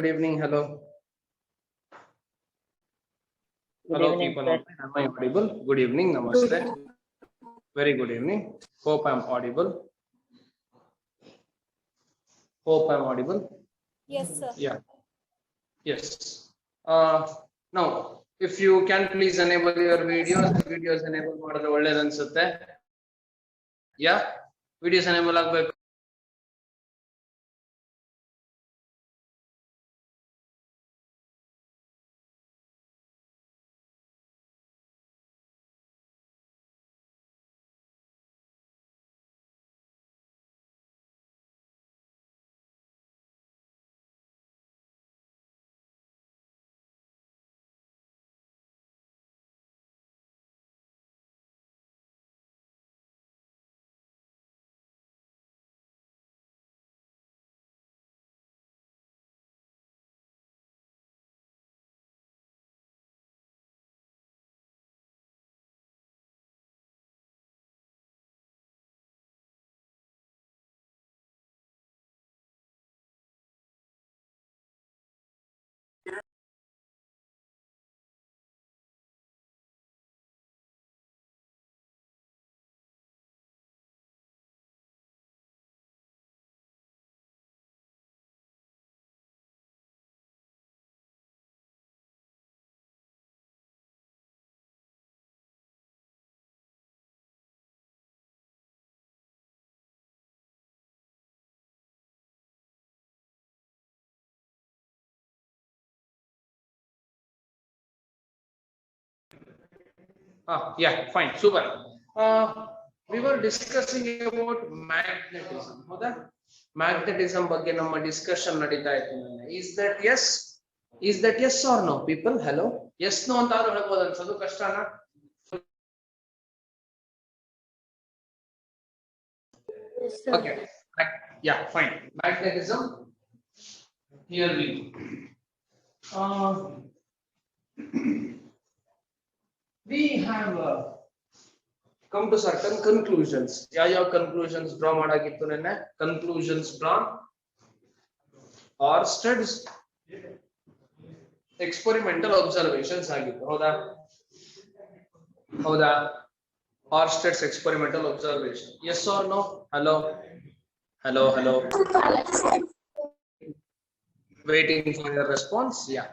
Good evening. Hello. Good Hello, evening, people sir. online. Am I audible? Good evening. Namaste. Very good evening. Hope I'm audible. Hope I'm audible. Yes, sir. Yeah. Yes. Now, if you can please enable your videos enable ಮಾಡಿದ್ರೆ ಒಳ್ಳೆಯದು ಅನ್ಸುತ್ತೆ. Yeah. Videos enable ಆಗಬೇಕು. Yeah, fine, super. We were discussing about magnetism. ಹೌದಾ? Magnetism ಬಗ್ಗೆ ನಮ್ಮ discussion ನಡೀತಾ ಇತ್ತು ನೆನ್ನೆ. Is that yes? Is that yes or no, people? Hello? Yes, no ಅಂತ ಆದ್ರೂ ಹೇಳ್ಬೋದು ಅನ್ಸೋದು ಕಷ್ಟನಾ? Yes, sir. Okay. Yeah, fine. Magnetism. Here we go. We have come to certain conclusions. ಯಾವ conclusions draw ಮಾಡಾಗಿತ್ತು ನೆನ್ನೆ? Conclusions drawn. Oersted's experimental observations ಆಗಿತ್ತು. ಹೌದಾ? Oersted's experimental observation. Yes or no? Hello? Waiting for your response. Yeah.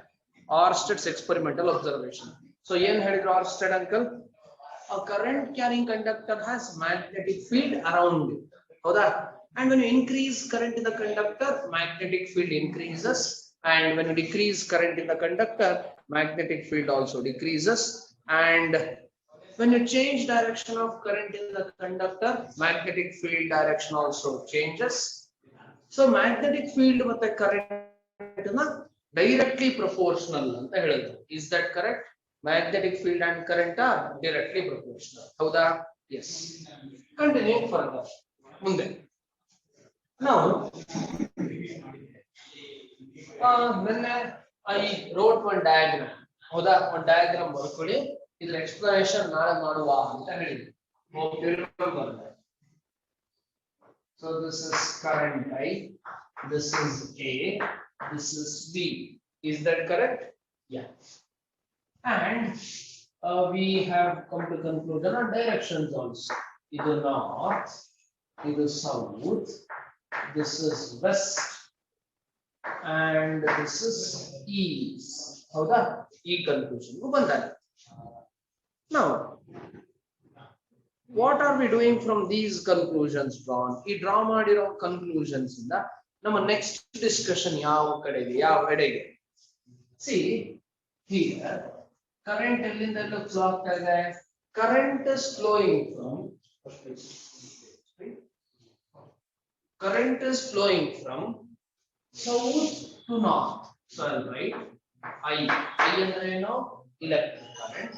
Oersted's experimental observation. So ಏನ್ ಹೇಳಿದ್ರು Oersted uncle? A current carrying conductor has magnetic field around it. ಹೌದಾ? And when you increase current in the conductor, magnetic field increases. And when you decrease current in the conductor, magnetic field also decreases. And when you change direction of current in the conductor, magnetic field direction also changes. So magnetic field ಮತ್ತೆ current directly proportional ಅಂತ ಹೇಳಿದ್ರು. Is that correct? Magnetic field and current are directly proportional. ಹೌದಾ? Yes. Continue further. ಮುಂದೆ. Now, when I wrote one diagram. ಹೌದಾ? ಒಂದು diagram ಬರ್ಕೊಳ್ಳಿ. ಇದರ explanation ನಾಳೆ ಮಾಡುವ ಅಂತ ಹೇಳಿದ್ವಿ. Hope you remember that. So this is current I. This is A. This is B. Is that correct? Yeah. And we have come to conclusion on directions also. This is north, this is south, this is west, and this is east. How that? E conclusion. Now, what are we doing from these conclusions drawn? E draw madiro conclusions inda ನಮ್ಮ next discussion ಯಾವ ಕಡೆಗೆ ಯಾವ ಎಡೆಗೆ? See here. Current ಎಲ್ಲಿಂದ flow ಆಗ್ತಾ ಇದೆ? Current is flowing from south to north. So I'll write I ಅಂದ್ರೆ ಏನು? Electric current.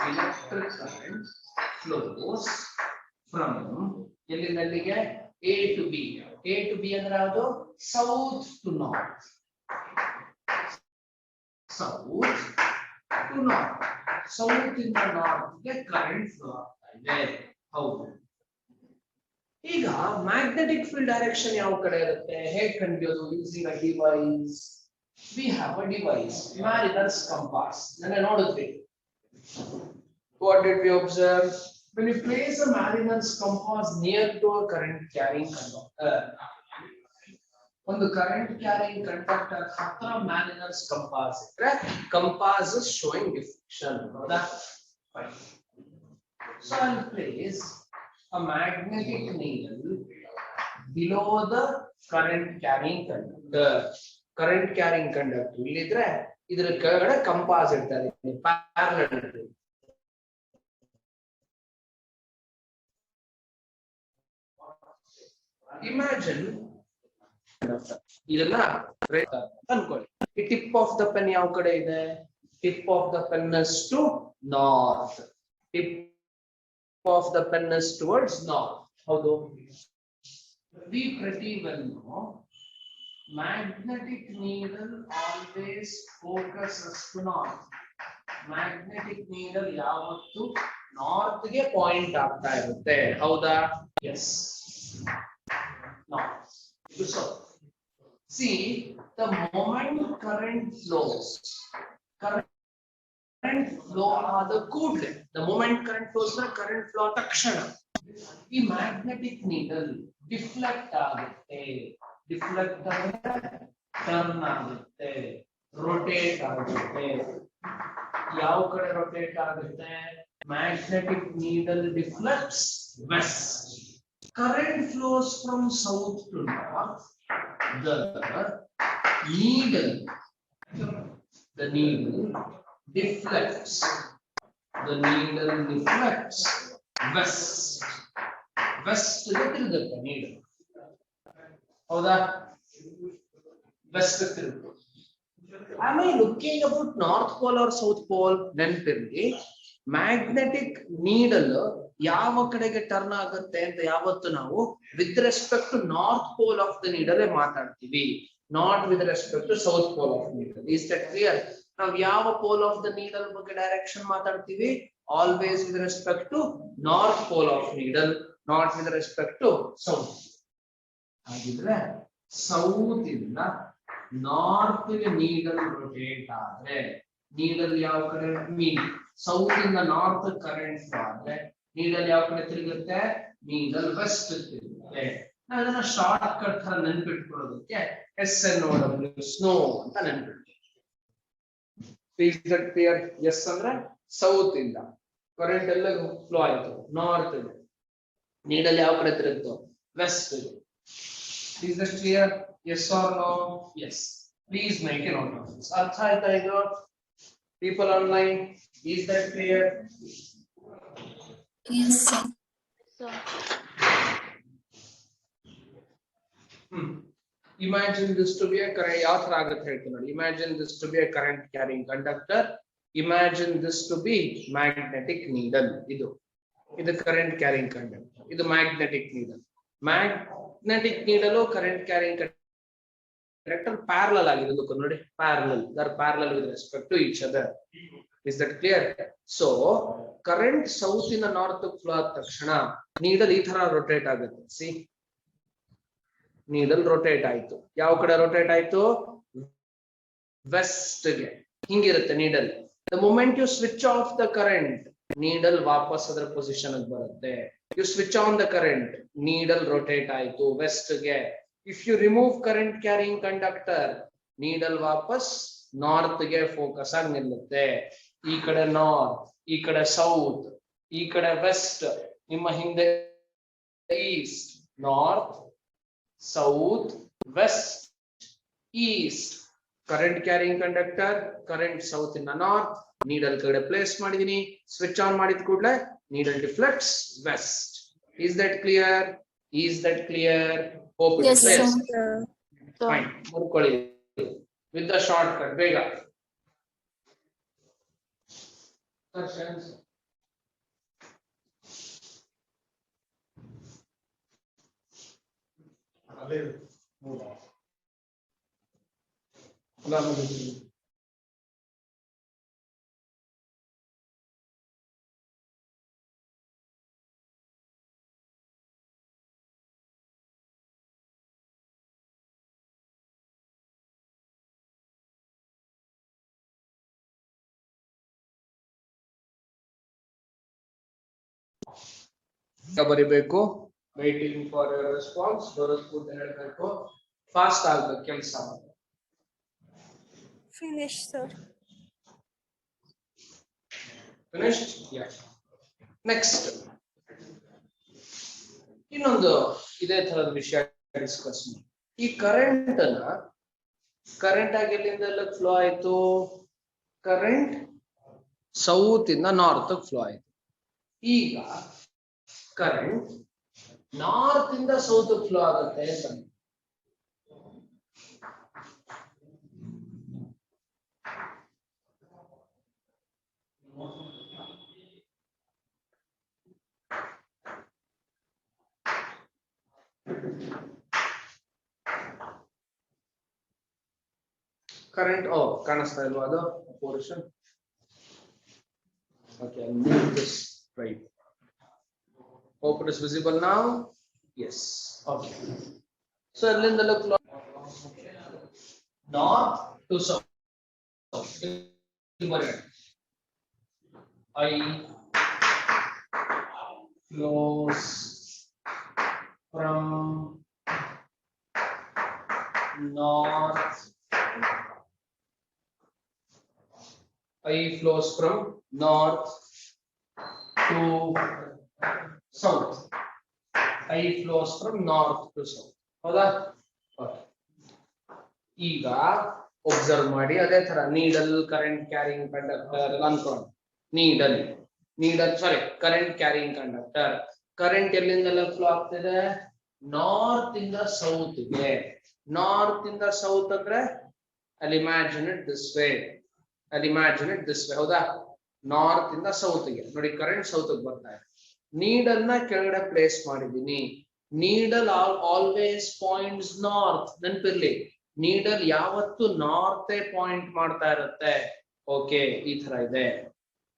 Electric current flows from ಎಲ್ಲಿಂದ ಎಲ್ಲಿಗೆ? A to B. A to B ಅಂದ್ರೆ ಯಾವುದು? South to north. South to north. South in the north ಗೆ current flow ಆಗ್ತಾ ಇದೆ. ಹೌದು. ಈಗ ಮ್ಯಾಗ್ನೆಟಿಕ್ ಫೀಲ್ಡ್ ಡೈರೆಕ್ಷನ್ ಯಾವ ಕಡೆ ಇರುತ್ತೆ? ಹೇಗೆ ಕಂಡುಹಿಡಿಯೋದು? Using a device. we have a device, mariner's compass. Then I noticed what did we observe? When you place a mariner's compass near to a current carrying conductor, on the current carrying conductor, mariner's compass, compass is showing deflection. Fine. So I'll place a magnetic needle below the current carrying conductor. Current carrying conductor ಇಲ್ಲಿದ್ರೆ ಇದರ ಕೆಳಗಡೆ compass ಇರ್ತಾರೆ parallel. Imagine ಇದೆಲ್ಲ ಅನ್ಕೊಳ್ಳಿ. ಈ tip of the pen ಯಾವ ಕಡೆ ಇದೆ? Tip of the pen is to north. Tip of the pen is towards north. ಹೌದು. We pretty well know magnetic needle always focuses to north. Magnetic needle ಯಾವತ್ತು north ಗೆ point ಆಗ್ತಾ ಇರುತ್ತೆ. ಹೌದಾ? Yes. North. So, see the moment current flows. Current flow ಆದ ಕೂಡಲೇ the moment current flows ನ current flow ತಕ್ಷಣ ಈ ಮ್ಯಾಗ್ನೆಟಿಕ್ ನೀಡಲ್ ಡಿಫ್ಲೆಕ್ಟ್ ಆಗುತ್ತೆ. ಡಿಫ್ಲೆಕ್ಟ್ ಆಗುತ್ತೆ, ಟರ್ನ್ ಆಗುತ್ತೆ, ರೊಟೇಟ್ ಆಗುತ್ತೆ. ಯಾವ ಕಡೆ ರೊಟೇಟ್ ಆಗುತ್ತೆ? Magnetic needle deflects west. Current flows from south to north. The needle deflects. The needle deflects west. West ತಿರುಗುತ್ತೆ needle. ಹೌದಾ? West ತಿರುಗುತ್ತೆ. Am I looking about North Pole or South Pole? ನೆನಪಿರಲಿ, magnetic needle ಯಾವ ಕಡೆಗೆ turn ಆಗುತ್ತೆ ಅಂತ ಯಾವತ್ತು ನಾವು with respect to north pole of the needle ಮಾತಾಡ್ತೀವಿ, not with respect to south pole of needle. Is that clear? ನಾವು ಯಾವ ಪೋಲ್ ಆಫ್ ದ ನೀಡಲ್ ಬಗ್ಗೆ ಡೈರೆಕ್ಷನ್ ಮಾತಾಡ್ತೀವಿ? Always with respect to north pole of needle, not with respect to south. ಹಾಗಿದ್ರೆ south ಇಂದ north ಗೆ needle rotate ಆದ್ರೆ needle ಯಾವ ಕಡೆ ಸೌತ್ ಇಂದ ನಾರ್ತ್ ಕರೆಂಟ್ ಆದ್ರೆ ನೀಡಲ್ ಯಾವ ಕಡೆ ತಿರುಗುತ್ತೆ? Needle West ತಿರುಗುತ್ತೆ. ನಾವು ಇದನ್ನ ಶಾರ್ಟ್ ಕಟ್ ತರ ನೆನ್ಪಿಟ್ಕೊಳ್ಳೋದಕ್ಕೆ SNOW ಸ್ನೋ ಅಂತ ನೆನ್ಪಿಡ್ತೀವಿ. Is that clear? ಎಸ್ ಅಂದ್ರೆ ಸೌತ್ ಇಂದ ಕರೆಂಟ್ ಎಲ್ಲ ಫ್ಲೋ ಆಯ್ತು ನಾರ್ತ್ ಗೆ, ನೀಡಲ್ ಯಾವ ಕಡೆ ತಿರುಗುತ್ತೋ ವೆಸ್ಟ್ ಗೆ. Is that clear? Yes or no? Yes. Please make a note of this. ಅರ್ಥ ಆಯ್ತಾ ಇದು? People online, is that clear? Yes, sir. Imagine this to be a current. ಯಾವ ತರ ಆಗುತ್ತೆ ಹೇಳ್ತೀನಿ ನೋಡಿ. Imagine this to be a current carrying conductor. Imagine this to be magnetic needle. ಇದು current carrying conductor. ಇದು magnetic needle. Magnetic needle current carrying conductor parallel ಆಗಿರೋದಕ್ಕೆ ನೋಡಿ. Parallel. They are parallel with respect to each other. Is that clear? So current south in the north flow ಆದ ತಕ್ಷಣ needle ಈ ತರ rotate ಆಗುತ್ತೆ. See, needle rotate ಆಯ್ತು. ಯಾವ ಕಡೆ rotate ಆಯ್ತು? ವೆಸ್ಟ್ ಗೆ. ಹಿಂಗಿರುತ್ತೆ needle. The moment you switch off the current, needle ವಾಪಸ್ ಅದರ ಪೊಸಿಷನ್ ಗೆ ಬರುತ್ತೆ. You switch on the current, needle rotate ಆಯ್ತು ವೆಸ್ಟ್ ಗೆ. If you remove current carrying conductor, needle ವಾಪಸ್ ನಾರ್ತ್ ಗೆ ಫೋಕಸ್ ಆಗಿ ನಿಲ್ಲುತ್ತೆ. ಈ ಕಡೆ ನಾರ್ತ್, ಈ ಕಡೆ ಸೌತ್, ಈ ಕಡೆ ವೆಸ್ಟ್, ನಿಮ್ಮ ಹಿಂದೆ east, north, south, west, east. Current carrying conductor, current south ಇಂದ ನಾರ್ತ್, ನೀಡಲ್ ಕಡೆ ಪ್ಲೇಸ್ ಮಾಡಿದೀನಿ. ಸ್ವಿಚ್ ಆನ್ ಮಾಡಿದ ಕೂಡಲೇ needle deflects west. Is that clear? Is that clear? Hope it is clear. Fine, ನೋಡ್ಕೊಳ್ಳಿ ವಿತ್ ದ ಶಾರ್ಟ್ ಕಟ್ ಬೇಗ. Questions? ಬರಿಬೇಕು waiting for your response ಬರೋದು ಹೇಳಬೇಕು ಫಾಸ್ಟ್ ಆಗಬೇಕು ಕೆಲಸ Finish, sir. finished yeah next ಇನ್ನೊಂದು ಇದೇ ತರದ ವಿಷಯ ಡಿಸ್ಕಸ್ ಮಾಡಿ ಈ ಕರೆಂಟ್ ಆಗಿ ಎಲ್ಲಿಂದ ಫ್ಲೋ ಆಯ್ತು ಕರೆಂಟ್ ಸೌತ್ ಇಂದ ನಾರ್ತ್ ಫ್ಲೋ ಆಯ್ತು ಈಗ ಕರೆಂಟ್ ನಾರ್ತ್ ಇಂದ ಸೌತ್ ಫ್ಲೋ ಆಗುತ್ತೆ ಅಂತ current ಕಾಣಿಸ್ತಾ ಇಲ್ವಾ ಅದು portion okay I'll move this right hope it is visible now yes okay so ಅಲ್ಲಿಂದ north to south I flows from north I flows from north to south I flows from north to south ಹೌದಾ ಈಗ observe ಮಾಡಿ ಅದೇ ತರ needle current carrying conductor ಅನ್ಕೊಂಡು needle sorry current carrying conductor current ಎಲ್ಲಿಂದೆಲ್ಲ flow ಆಗ್ತಿದೆ north ಇಂದ south ಗೆ ನಾರ್ತ್ ಇಂದ ಸೌತ್ ಅಂದ್ರೆ ಅಲ್ಲಿ ಇಮ್ಯಾಜಿನ್ ಇಟ್ ದಿಸ್ ವೇ ಹೌದಾ ನಾರ್ತ್ ಇಂದ ಸೌತ್ ಗೆ ನೋಡಿ ಕರೆಂಟ್ ಸೌತ್ ಗೆ ಬರ್ತಾ ಇದೆ ನೀಡಲ್ ನ ಕೆಳಗಡೆ ಪ್ಲೇಸ್ ಮಾಡಿದೀನಿ ನೀಡಲ್ ಆಲ್ವೇಸ್ ಪಾಯಿಂಟ್ಸ್ ನಾರ್ತ್ ನೆನಪಿರ್ಲಿ ನೀಡಲ್ ಯಾವತ್ತು ನಾರ್ತ್ ಪಾಯಿಂಟ್ ಮಾಡ್ತಾ ಇರುತ್ತೆ ಓಕೆ ಈ ತರ ಇದೆ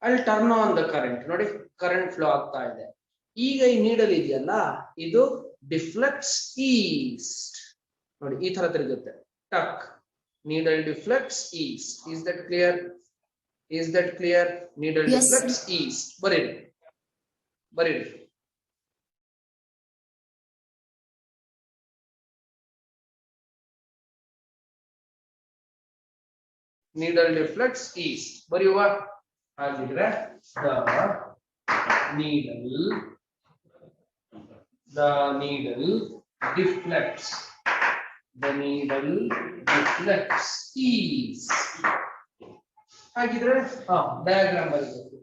ಅಲ್ಲಿ ಟರ್ನ್ ಆನ್ ದ ಕರೆಂಟ್ ನೋಡಿ ಕರೆಂಟ್ ಫ್ಲೋ ಆಗ್ತಾ ಇದೆ ಈಗ ಈ ನೀಡಲ್ ಇದೆಯಲ್ಲ ಇದು ಡಿಫ್ಲೆಕ್ಟ್ಸ್ ಈಸ್ಟ್ ನೋಡಿ ಈ ತರ ತಿರುಗುತ್ತೆ ಟಕ್ needle deflects east is that clear needle Yes, deflects east ಬರೀರಿ needle deflects east ಬರೆಯುವ ಹಾಗಿದ್ರೆ the needle deflects east ಹಾಗಿದ್ರೆ ಡಯಾಗ್ರಾಮ್ ಬರೀಬೇಕು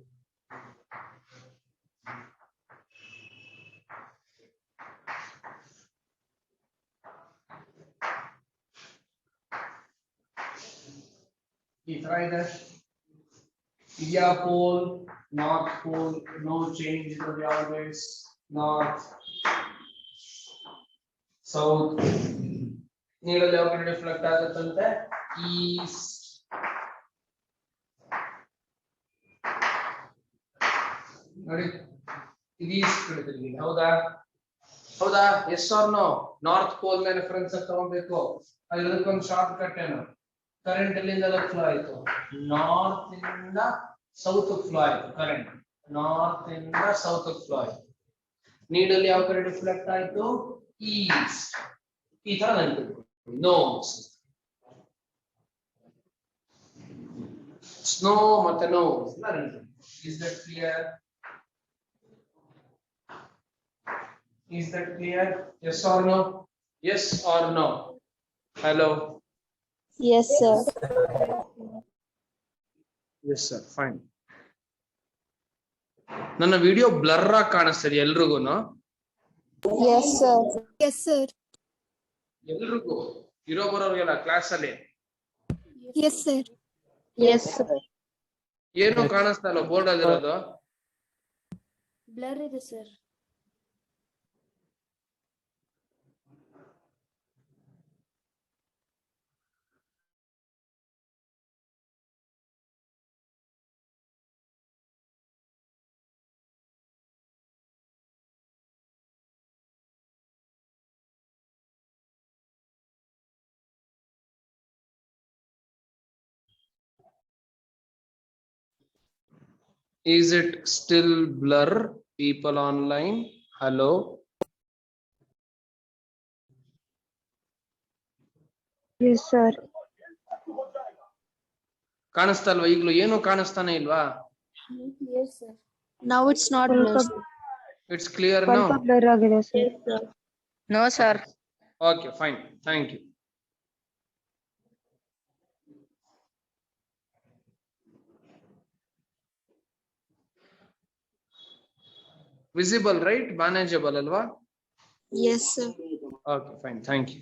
ಈ ತರ ಇದೆ India pole north pole no change it will be always north south ನೀರಲ್ಲಿ ಯಾವ ಕಡೆ ರಿಫ್ಲೆಕ್ಟ್ ಆಗುತ್ತಂತೆ ಈಸ್ಟ್ ನೋಡಿ ಇದು ಈಸ್ಟ್ ಕಡೆ ತಿರುಗಿದೆ ಹೌದಾ yes or no north pole ಮೇಲೆ ರೆಫರೆನ್ಸ್ ತಗೋಬೇಕು ಅದಕ್ಕೊಂದು ಶಾರ್ಟ್ ಕಟ್ ಏನು ಕರೆಂಟ್ ಎಲ್ಲಿಂದ ಫ್ಲೋ ಆಯ್ತು ನಾರ್ತ್ ಇಂದ ಸೌತ್ ಫ್ಲೋ ಆಯ್ತು ಕರೆಂಟ್ ನಾರ್ತ್ ಇಂದ ಸೌತ್ ಫ್ಲೋ ಆಯ್ತು ನೀಡಲ್ಲಿ ಯಾವ ಕಡೆ ರಿಫ್ಲೆಕ್ಟ್ ಆಯ್ತು ಈಸ್ಟ್ ಈ ತರ ನೆನಪಿಟ್ಕೊಳ್ಳಿ nose snow ಮತ್ತೆ nose is that clear yes or no hello yes, sir. yes sir fine ನನ್ನ ವಿಡಿಯೋ ಬ್ಲರ್ ಆಗಿ ಕಾಣಿಸ್ತಿದೆ ಎಲ್ರಿಗೂ Yes, sir. Yes, sir. ಎಲ್ರಿಗೂ ಇರೋ ಬರೋರಿಗೆಲ್ಲ ಕ್ಲಾಸ್ ಅಲ್ಲಿ Yes, sir. Yes, sir. ಏನು ಕಾಣಿಸ್ತಾ ಇಲ್ಲ ಬೋರ್ಡ್ ಅಲ್ಲಿರೋದು Blur ಇದೆ sir. Is it still blur people online hello, Yes, sir. ಕಾಣಿಸ್ತಲ್ವಾ? ಈಗಲೂ ಏನು ಕಾಣಿಸ್ತಾನೆ ಇಲ್ವಾ? Yes, sir. Now it's not blur, sir. It's clear now? ಸ್ವಲ್ಪ blur ಆಗಿದೆ, sir. No, sir. Okay, fine. Thank you. Visible, right? Manageable alwa? Yes, sir. Okay, fine. Thank you.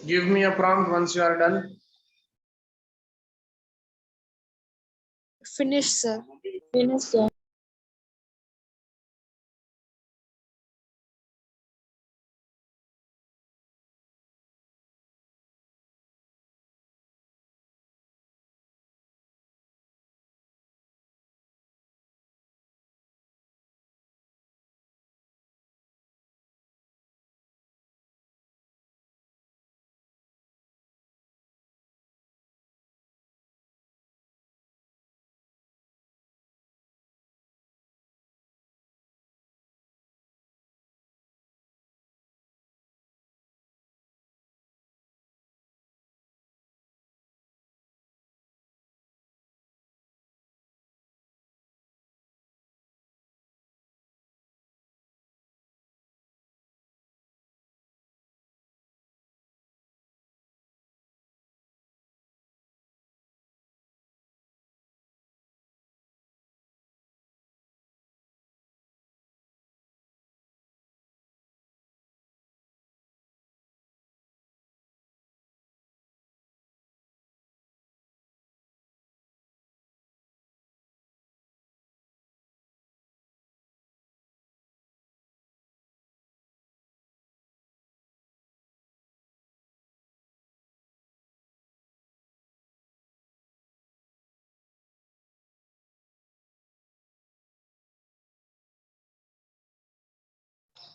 Give me a prompt once you are done. Finish, sir. Finish, sir.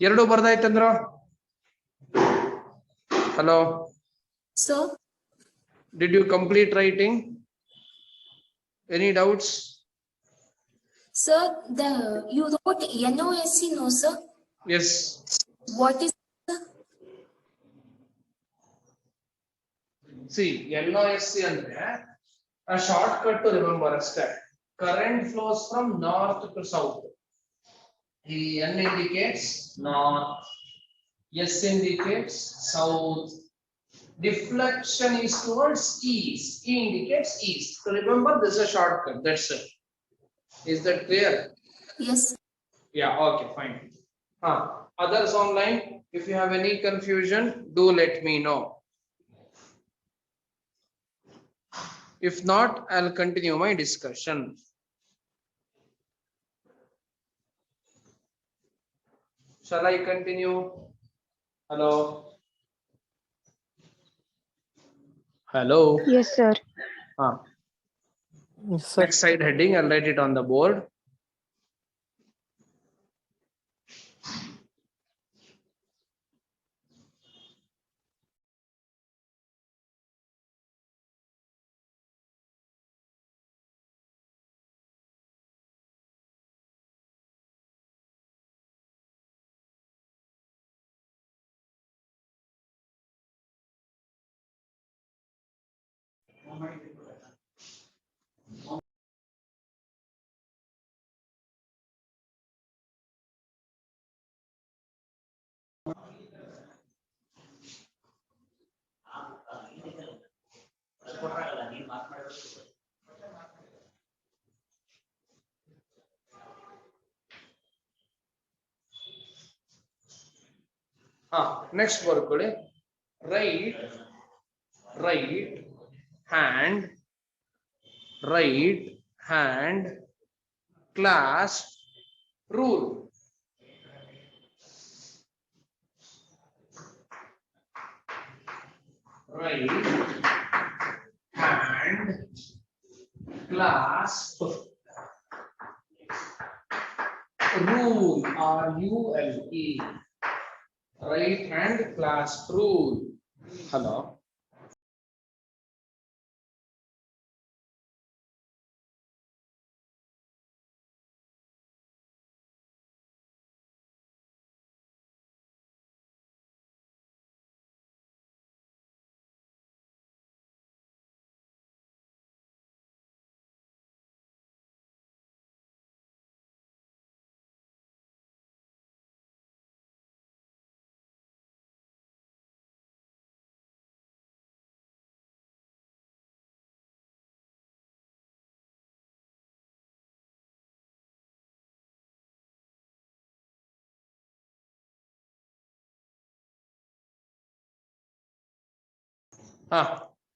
ಎರಡು ಬರ್ದಾಯ್ತಂದ್ರ? Hello. Sir. Did you complete writing? Any doubts? Sir, you wrote NOSC, no, sir? Yes. What is, sir? See, NOSC ಅಂದ್ರೆ a shortcut to remember ಅಷ್ಟೇ. Current flows from north to south. The N indicates north, S indicates south, deflection is towards east, E indicates east. So remember, this is a shortcut. That's it. Is that clear? Yes. Yeah, okay, fine. Others online, if you have any confusion, do let me know. If not, I'll continue my discussion. Shall I continue? Hello? Hello? Yes, sir. Yes, sir. Next side heading, I'll write it on the board. Next ಬರ್ಕೊಳ್ಳಿ. Right hand clasp rule. right hand clasp rule, RULE, right hand clasp rule. Hello.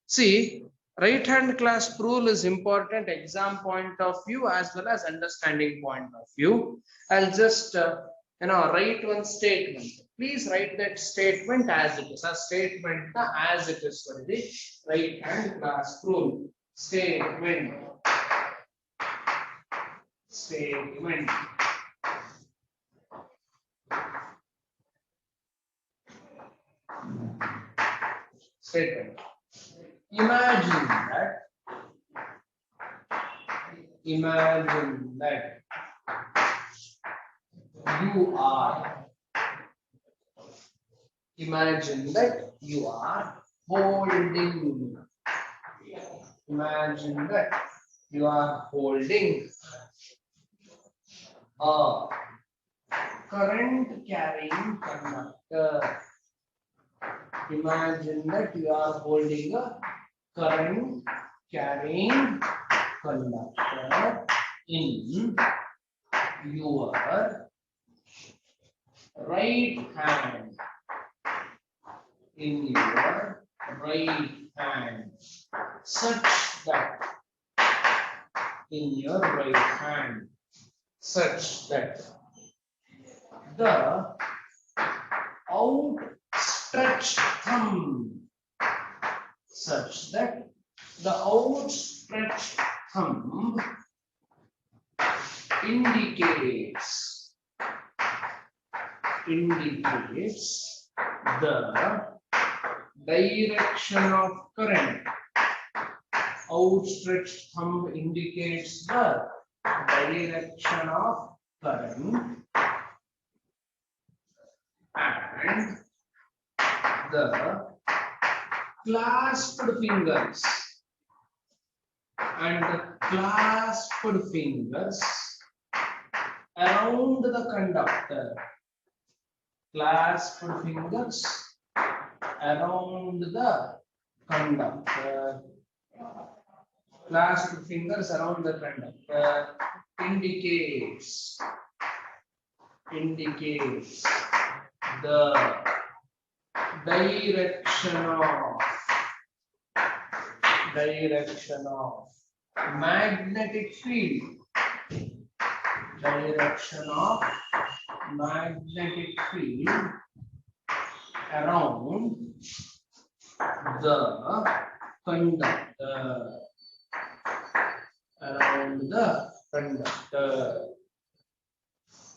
See, right hand clasp rule is important exam point of view as well as understanding point of view. I'll just write one statement. Please write that statement as it is. A statement as it is for the right hand clasp rule. Statement. Statement. Statement. Imagine that you are holding. Imagine that you are holding a current carrying conductor. Imagine that you are holding a current carrying conductor in your right hand. In your right hand. Such that in your right hand. Such that the outstretched thumb. Such that the outstretched thumb indicates the direction of current. Outstretched thumb indicates the direction of current and the clasped fingers around the conductor. Clasped fingers around the conductor. Clasped fingers around the conductor indicates the direction of magnetic field. Direction of magnetic field around the conductor.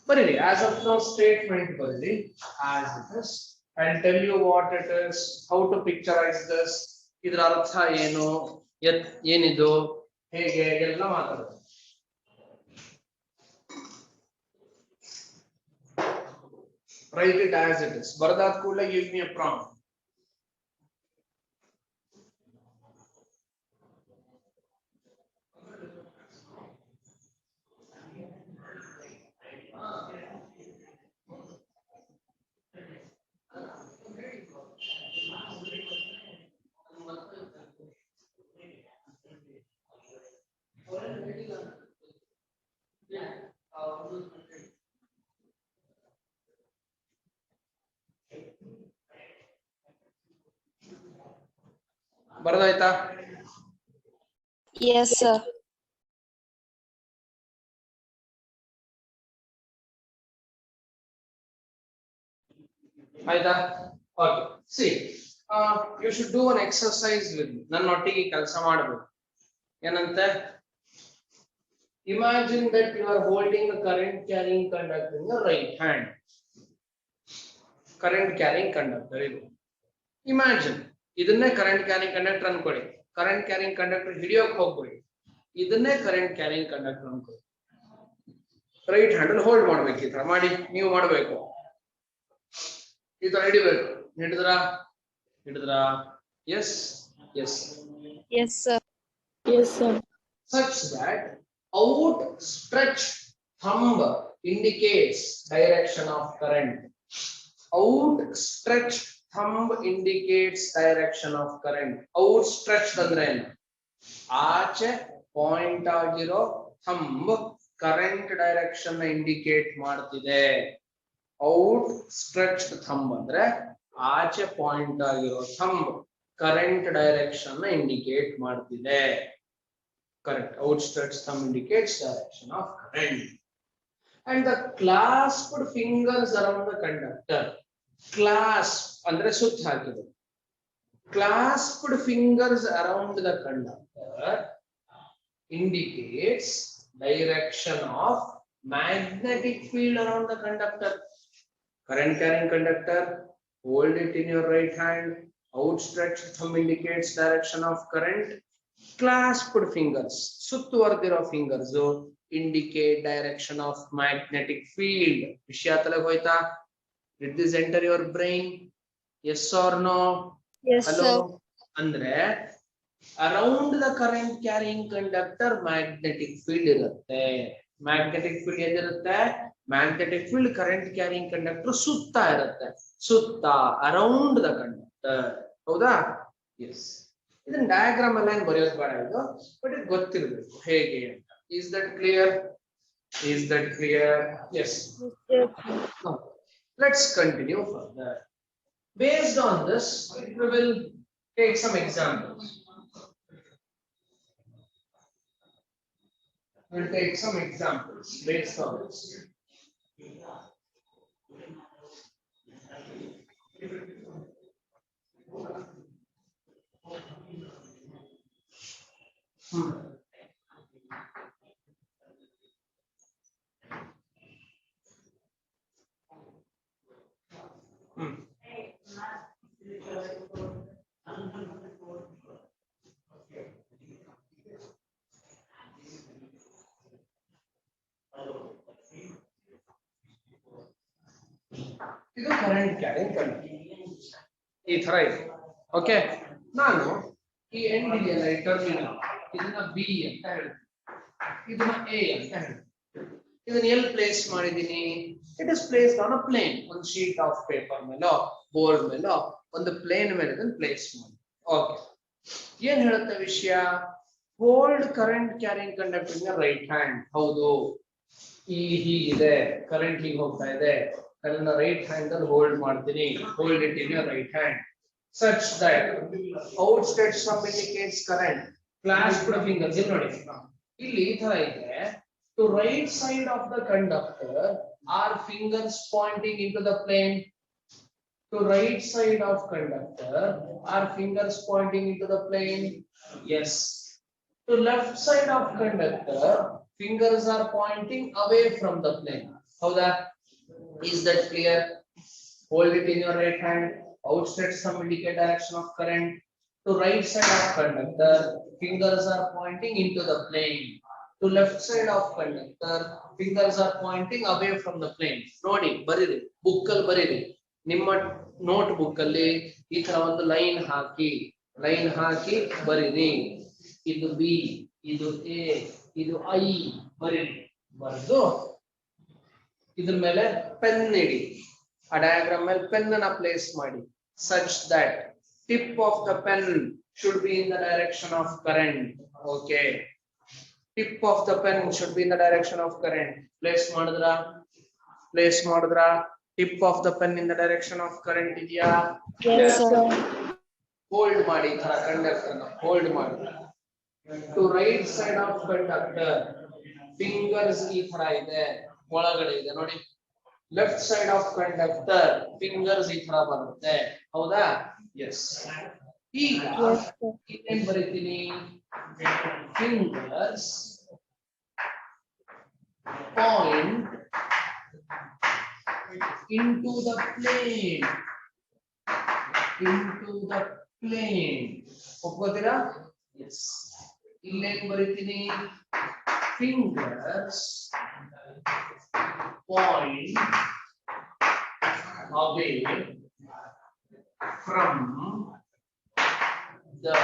But as of now, statement as it is. I'll tell you what it is, how to picturize this. Idra artha eno, yenidu, hege ella matadu. Write it as it is. Baradat Kula give me a prompt. Baradaita? Yes, sir. Aida? Okay. See, You should do an exercise with me. ನನ್ನೊಟ್ಟಿಗೆ ಕೆಲಸ ಮಾಡಬೇಕು. ಏನಂತೆ? Imagine that you are holding a current carrying conductor in your right hand. Current carrying conductor ಇದು. Imagine ಇದನ್ನೇ current carrying conductor ಅನ್ಕೊಳ್ಳಿ. Current carrying conductor ಹಿಡಿಯೋಕೆ ಹೋಗ್ಬೇಡಿ. ಇದನ್ನೇ current carrying conductor ಅನ್ಕೊಳ್ಳಿ. Right hand ಅಲ್ಲಿ ಹೋಲ್ಡ್ ಮಾಡ್ಬೇಕು. ಈ ತರ ಮಾಡಿ ನೀವು ಮಾಡಬೇಕು. ಈ ತರ ಹಿಡಿಬೇಕು. ಹಿಡಿದ್ರಾ? Yes. Yes, sir. Yes, sir. Such that outstretched thumb indicates direction of current. Outstretched thumb indicates direction of current. Outstretched ಅಂದ್ರೆ ಏನು? ಆಚೆ ಪಾಯಿಂಟ್ ಆಗಿರೋ thumb current direction ನ ಇಂಡಿಕೇಟ್ ಮಾಡ್ತಿದೆ. Outstretched thumb ಅಂದ್ರೆ ಆಚೆ ಪಾಯಿಂಟ್ ಆಗಿರೋ thumb current direction ನ ಇಂಡಿಕೇಟ್ ಮಾಡ್ತಿದೆ. Correct. Outstretched thumb indicates direction of current. And the clasped fingers around the conductor. Clasp andre ಸುತ್ತ ಹಾಕಿದೆ. Clasped fingers around the conductor indicates direction of magnetic field around the conductor. Current carrying conductor, hold it in your right hand. Outstretched thumb indicates direction of current. Clasped fingers, ಸುತ್ತುವರೆದಿರೋ fingers indicate direction of magnetic field. ವಿಷಯ ತಲೆಗೆ ಹೋಯ್ತಾ? Did this enter your brain? Yes or no? Yes, Hello? sir. ಅಂದ್ರೆ around the current carrying conductor magnetic field ಇರುತ್ತೆ. Magnetic field ಎಲ್ಲಿರುತ್ತೆ? Magnetic field current carrying conductor ಸುತ್ತ ಇರುತ್ತೆ. ಸುತ್ತ around the conductor. ಹೌದಾ? Yes. ಇದನ್ನ ಡಯಾಗ್ರಾಮ್ ಎಲ್ಲ ಏನು ಬರೆಯೋದು ಬೇಡ ಇದು, ಬಟ್ ಇದು ಗೊತ್ತಿರಬೇಕು ಹೇಗೆ ಅಂತ. Is that clear? Yes. Let's continue further. Based on this, we will take some examples. We'll take some examples based on this. ಇದು ಕರೆಂಟ್ ಕ್ಯಾರಿಂಗ್ ಕಂಡಕ್ಟರ್ ಈ ತರ ಇದೆ. ಓಕೆ, ನಾನು ಈ ಎಂಡ್ ಇದೆಯಲ್ಲ ಈ ಟರ್ಮಿನಲ್, ಇದನ್ನ ಬಿ ಅಂತ ಹೇಳ್ತೀನಿ, ಇದನ್ನ ಎ ಅಂತ ಹೇಳ್ತೀನಿ. ಇದನ್ನ ಎಲ್ಲಿ ಪ್ಲೇಸ್ ಮಾಡಿದೀನಿ? It is placed on a plane. ಒಂದು ಶೀಟ್ ಆಫ್ ಪೇಪರ್ ಮೇಲೋ ಬೋರ್ಡ್ ಮೇಲೋ ಒಂದು ಪ್ಲೇನ್ ಮೇಲೆ ಇದನ್ನ ಪ್ಲೇಸ್ ಮಾಡಿ. ಓಕೆ, ಏನ್ ಹೇಳುತ್ತೆ ವಿಷಯ? Hold current carrying conductor in right hand. ಹೌದು, ಹೀಗಿದೆ, ಕರೆಂಟ್ ಹೀಗೆ ಹೋಗ್ತಾ ಇದೆ, ಅದನ್ನ ರೈಟ್ ಹ್ಯಾಂಡ್ ಅಲ್ಲಿ ಹೋಲ್ಡ್ ಮಾಡ್ತೀನಿ. Hold it in your right hand such that outstretched thumb indicates current. Clasped fingers ಇಲ್ಲಿ ನೋಡಿ, ಇಲ್ಲಿ ಈ ತರ ಇದೆ. To right side of the conductor are fingers pointing into the plane. To right side of conductor are fingers pointing into the plane. Yes. To left side of conductor fingers are pointing away from the plane. Howda? Is that clear? Hold it in your right hand. Outstretched thumb indicate direction of current. To right side of conductor fingers are pointing into the plane. To left side of conductor fingers are pointing away from the plane. ನೋಡಿ, ಬರೀರಿ, book ಅಲ್ಲಿ ಬರೀರಿ. ನಿಮ್ಮ note book ಅಲ್ಲಿ ಈ ತರ ಒಂದು line ಹಾಕಿ ಬರೀರಿ. ಇದು ಬಿ, ಇದು ಎ, ಇದು ಐ ಬರೀರಿ. ಬರೆದು ಇದ್ರ ಮೇಲೆ ಪೆನ್ ಇಡಿ. ಆ ಡಯಾಗ್ರಾಮ್ ಮೇಲೆ ಪೆನ್ ಅನ್ನ ಪ್ಲೇಸ್ ಮಾಡಿ. Such that tip of the pen should be in the direction of current. Okay, tip of the pen should be in the direction of current. Place ಮಾಡಿದ್ರಾ? Tip of the pen in the direction of current ಇದೆಯಾ? Yes, sir. Hold ಮಾಡಿ, ತರ conductor ನ hold ಮಾಡಿ. To right side of conductor fingers ಈ ತರ ಇದೆ, ಒಳಗಡೆ ಇದೆ ನೋಡಿ. Left side of conductor fingers ಈ ತರ ಬರುತ್ತೆ ಹೌದಾ ಎಸ್ ಈಗ Yes, sir. ಏನ್ ಬರೀತೀನಿ fingers point into the plane ಒಪ್ಕೋತೀರಾ ಎಸ್ ಇಲ್ಲೇನ್ ಬರೀತೀನಿ fingers point away from the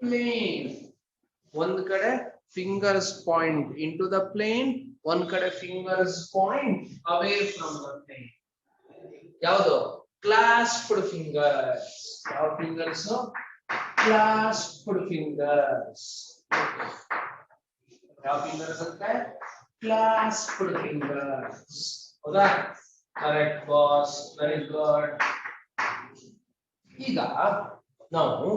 plane ಒಂದ್ ಕಡೆ fingers point into the plane ಒಂದ್ ಕಡೆ fingers point away from the plane ಯಾವುದು ಕ್ಲಾಸ್ಪ್ಡ್ ಫಿಂಗರ್ಸ್ ಯಾವ ಫಿಂಗರ್ಸ್ ಕ್ಲಾಸ್ಪ್ಡ್ ಫಿಂಗರ್ಸ್ ಯಾವ ಫಿಂಗರ್ಸ್ ಅಂತ ಕ್ಲಾಸ್ಪ್ಡ್ ಫಿಂಗರ್ಸ್ ಹೌದಾ ಕರೆಕ್ಟ್ ಬಾಸ್ ವೆರಿ ಗುಡ್ ಈಗ ನಾವು